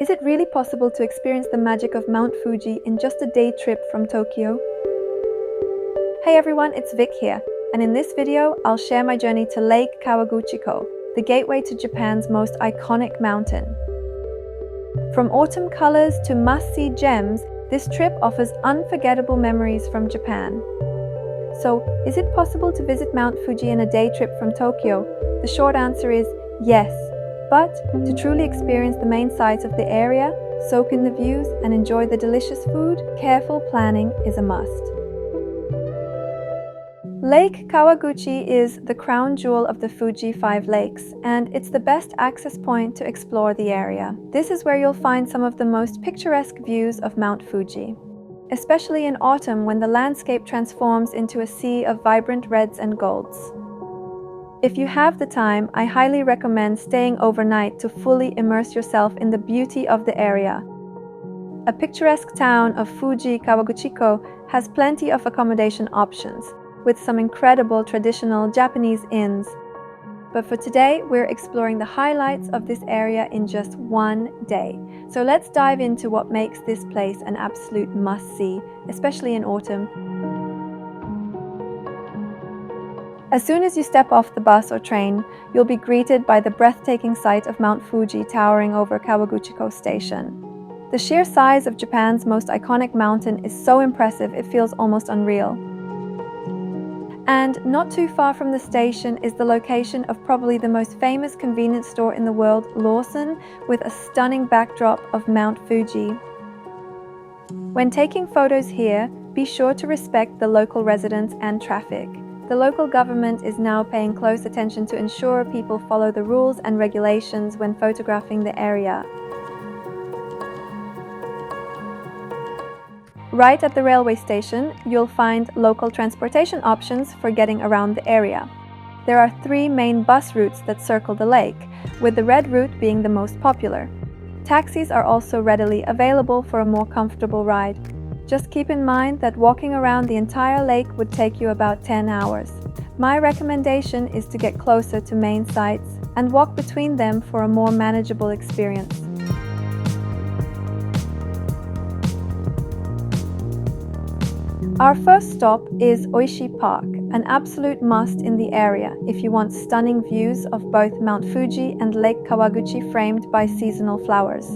Is it really possible to experience the magic of Mount Fuji in just a day trip from Tokyo? Hey everyone, it's Vic here, and in this video, I'll share my journey to Lake Kawaguchiko, the gateway to Japan's most iconic mountain. From autumn colors to must-see gems, this trip offers unforgettable memories from Japan. So, is it possible to visit Mount Fuji in a day trip from Tokyo? The short answer is yes, but to truly experience the main sights of the area, soak in the views, and enjoy the delicious food, careful planning is a must. Lake Kawaguchi is the crown jewel of the Fuji 5 lakes, and it's the best access point to explore the area. This is where you'll find some of the most picturesque views of Mount Fuji, especially in autumn when the landscape transforms into a sea of vibrant reds and golds. If you have the time, I highly recommend staying overnight to fully immerse yourself in the beauty of the area. A picturesque town of Fuji-Kawaguchiko has plenty of accommodation options, with some incredible traditional Japanese inns. But for today, we're exploring the highlights of this area in just one day. So let's dive into what makes this place an absolute must-see, especially in autumn. As soon as you step off the bus or train, you'll be greeted by the breathtaking sight of Mount Fuji towering over Kawaguchiko Station. The sheer size of Japan's most iconic mountain is so impressive it feels almost unreal. And not too far from the station is the location of probably the most famous convenience store in the world, Lawson, with a stunning backdrop of Mount Fuji. When taking photos here, be sure to respect the local residents and traffic. The local government is now paying close attention to ensure people follow the rules and regulations when photographing the area. Right at the railway station, you'll find local transportation options for getting around the area. There are 3 main bus routes that circle the lake, with the red route being the most popular. Taxis are also readily available for a more comfortable ride. Just keep in mind that walking around the entire lake would take you about 10 hours. My recommendation is to get closer to main sites and walk between them for a more manageable experience. Our first stop is Oishi Park, an absolute must in the area if you want stunning views of both Mount Fuji and Lake Kawaguchi framed by seasonal flowers.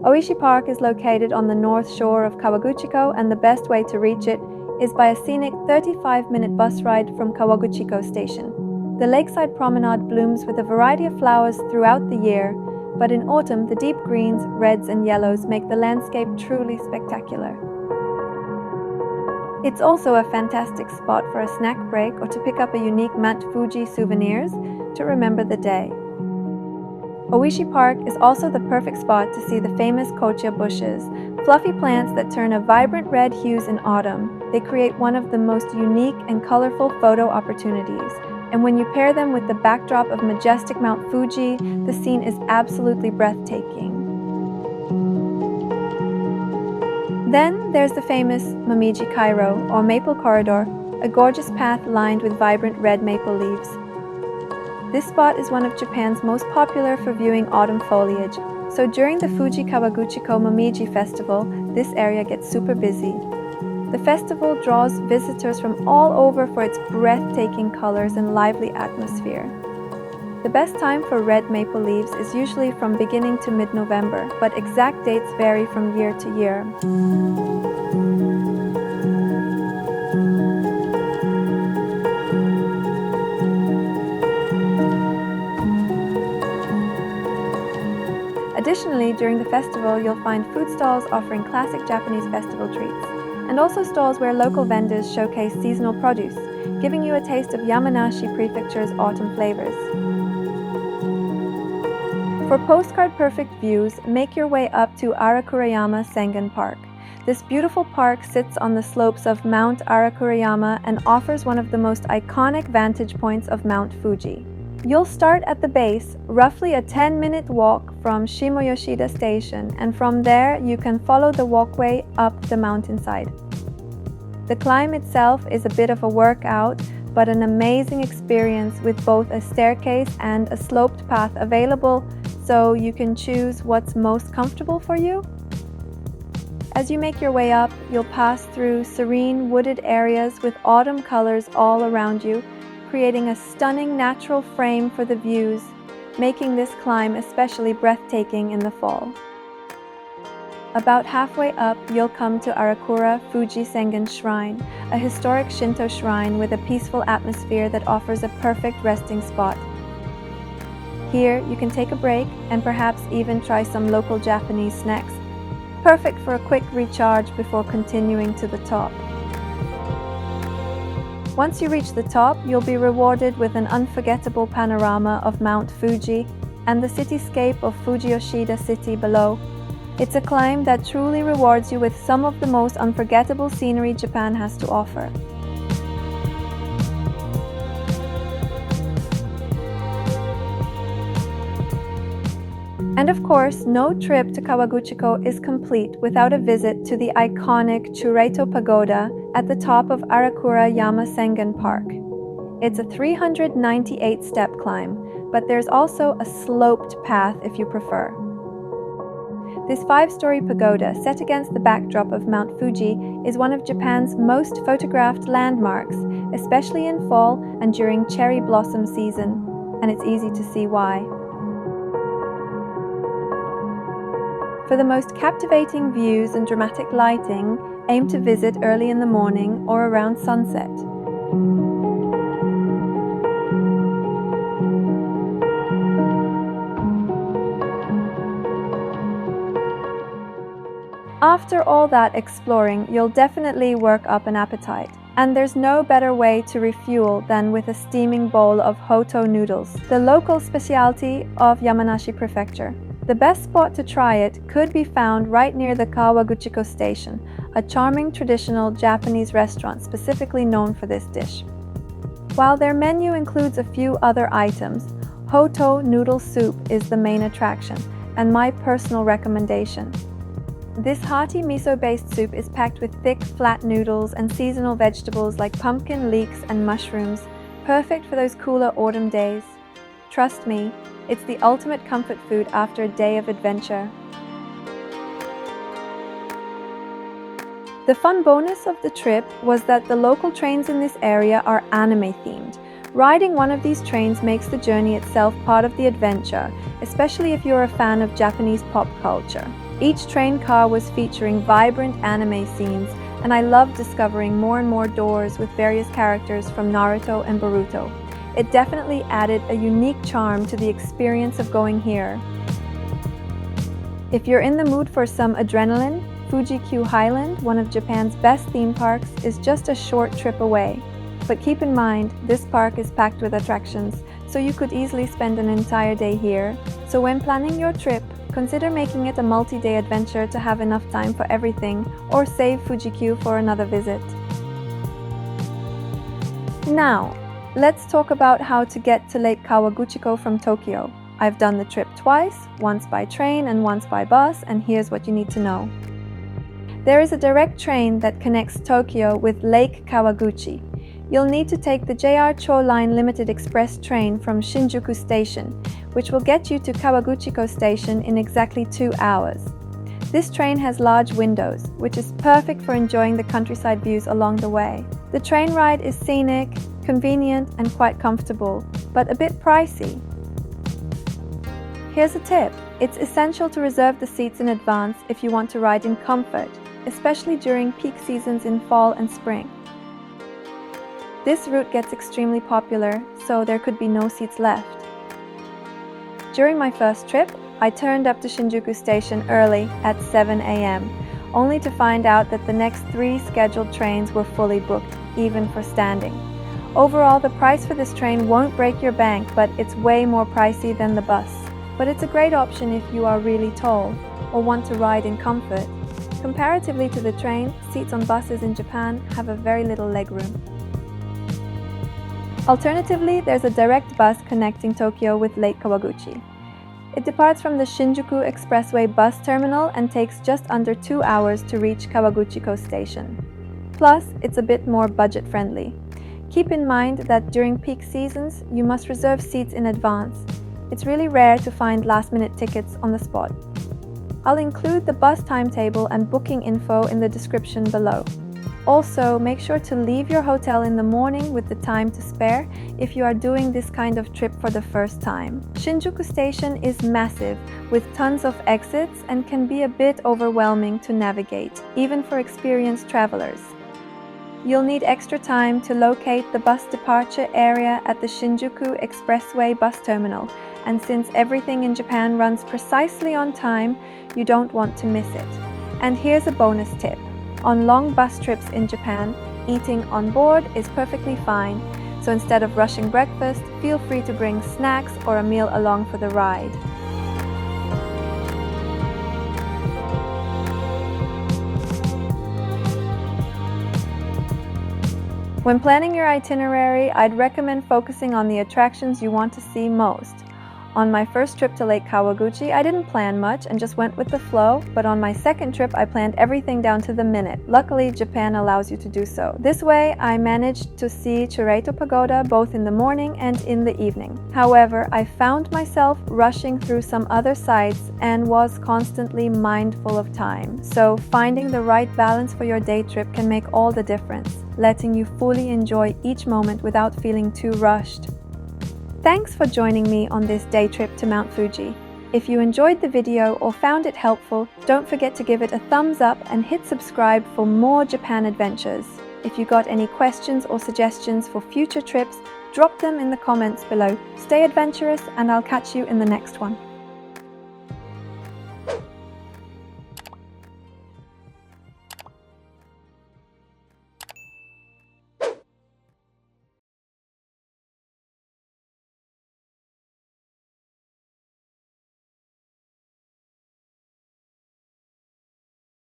Oishi Park is located on the north shore of Kawaguchiko, and the best way to reach it is by a scenic 35-minute bus ride from Kawaguchiko Station. The lakeside promenade blooms with a variety of flowers throughout the year, but in autumn the deep greens, reds and yellows make the landscape truly spectacular. It's also a fantastic spot for a snack break or to pick up a unique Mount Fuji souvenirs to remember the day. Oishi Park is also the perfect spot to see the famous Kochia bushes, fluffy plants that turn a vibrant red hues in autumn. They create one of the most unique and colorful photo opportunities, and when you pair them with the backdrop of majestic Mount Fuji, the scene is absolutely breathtaking. Then there's the famous Momiji Kairo, or Maple Corridor, a gorgeous path lined with vibrant red maple leaves. This spot is one of Japan's most popular for viewing autumn foliage, so during the Fujikawaguchiko Momiji festival, this area gets super busy. The festival draws visitors from all over for its breathtaking colors and lively atmosphere. The best time for red maple leaves is usually from beginning to mid-November, but exact dates vary from year to year. Additionally, during the festival, you'll find food stalls offering classic Japanese festival treats, and also stalls where local vendors showcase seasonal produce, giving you a taste of Yamanashi Prefecture's autumn flavors. For postcard-perfect views, make your way up to Arakurayama Sengen Park. This beautiful park sits on the slopes of Mount Arakurayama and offers one of the most iconic vantage points of Mount Fuji. You'll start at the base, roughly a 10-minute walk from Shimoyoshida Station, and from there you can follow the walkway up the mountainside. The climb itself is a bit of a workout, but an amazing experience with both a staircase and a sloped path available, so you can choose what's most comfortable for you. As you make your way up, you'll pass through serene wooded areas with autumn colors all around you, creating a stunning natural frame for the views, making this climb especially breathtaking in the fall. About halfway up, you'll come to Arakurayama Sengen Shrine, a historic Shinto shrine with a peaceful atmosphere that offers a perfect resting spot. Here, you can take a break and perhaps even try some local Japanese snacks, perfect for a quick recharge before continuing to the top. Once you reach the top, you'll be rewarded with an unforgettable panorama of Mount Fuji and the cityscape of Fuji-Yoshida City below. It's a climb that truly rewards you with some of the most unforgettable scenery Japan has to offer. And of course, no trip to Kawaguchiko is complete without a visit to the iconic Chureito Pagoda at the top of Arakurayama Sengen Park. It's a 398-step climb, but there's also a sloped path if you prefer. This 5-story pagoda, set against the backdrop of Mount Fuji, is one of Japan's most photographed landmarks, especially in fall and during cherry blossom season, and it's easy to see why. For the most captivating views and dramatic lighting, aim to visit early in the morning or around sunset. After all that exploring, you'll definitely work up an appetite. And there's no better way to refuel than with a steaming bowl of hoto noodles, the local specialty of Yamanashi Prefecture. The best spot to try it could be found right near the Kawaguchiko Station, a charming traditional Japanese restaurant specifically known for this dish. While their menu includes a few other items, hoto noodle soup is the main attraction, and my personal recommendation. This hearty miso-based soup is packed with thick, flat noodles and seasonal vegetables like pumpkin, leeks, and mushrooms, perfect for those cooler autumn days. Trust me, it's the ultimate comfort food after a day of adventure. The fun bonus of the trip was that the local trains in this area are anime-themed. Riding one of these trains makes the journey itself part of the adventure, especially if you're a fan of Japanese pop culture. Each train car was featuring vibrant anime scenes, and I loved discovering more and more doors with various characters from Naruto and Boruto. It definitely added a unique charm to the experience of going here. If you're in the mood for some adrenaline, Fuji-Q Highland, one of Japan's best theme parks, is just a short trip away. But keep in mind, this park is packed with attractions, so you could easily spend an entire day here. So when planning your trip, consider making it a multi-day adventure to have enough time for everything, or save Fuji-Q for another visit. Now, let's talk about how to get to Lake Kawaguchiko from Tokyo. I've done the trip twice, once by train and once by bus, and here's what you need to know. There is a direct train that connects Tokyo with Lake Kawaguchi. You'll need to take the JR Cho Line Limited Express train from Shinjuku Station, which will get you to Kawaguchiko Station in exactly 2 hours. This train has large windows, which is perfect for enjoying the countryside views along the way. The train ride is scenic, convenient, and quite comfortable, but a bit pricey. Here's a tip. It's essential to reserve the seats in advance if you want to ride in comfort, especially during peak seasons in fall and spring. This route gets extremely popular, so there could be no seats left. During my first trip, I turned up to Shinjuku Station early at 7 a.m., only to find out that the next 3 scheduled trains were fully booked, even for standing. Overall, the price for this train won't break your bank, but it's way more pricey than the bus. But it's a great option if you are really tall or want to ride in comfort. Comparatively to the train, seats on buses in Japan have a very little legroom. Alternatively, there's a direct bus connecting Tokyo with Lake Kawaguchi. It departs from the Shinjuku Expressway bus terminal and takes just under 2 hours to reach Kawaguchiko Station. Plus, it's a bit more budget-friendly. Keep in mind that during peak seasons, you must reserve seats in advance. It's really rare to find last-minute tickets on the spot. I'll include the bus timetable and booking info in the description below. Also, make sure to leave your hotel in the morning with the time to spare if you are doing this kind of trip for the first time. Shinjuku Station is massive, with tons of exits, and can be a bit overwhelming to navigate, even for experienced travelers. You'll need extra time to locate the bus departure area at the Shinjuku Expressway bus terminal, and since everything in Japan runs precisely on time, you don't want to miss it. And here's a bonus tip. On long bus trips in Japan, eating on board is perfectly fine, so instead of rushing breakfast, feel free to bring snacks or a meal along for the ride. When planning your itinerary, I'd recommend focusing on the attractions you want to see most. On my first trip to Lake Kawaguchi, I didn't plan much and just went with the flow, but on my second trip, I planned everything down to the minute. Luckily, Japan allows you to do so. This way, I managed to see Chureito Pagoda both in the morning and in the evening. However, I found myself rushing through some other sites and was constantly mindful of time. So, finding the right balance for your day trip can make all the difference, letting you fully enjoy each moment without feeling too rushed. Thanks for joining me on this day trip to Mount Fuji. If you enjoyed the video or found it helpful, don't forget to give it a thumbs up and hit subscribe for more Japan adventures. If you got any questions or suggestions for future trips, drop them in the comments below. Stay adventurous, and I'll catch you in the next one.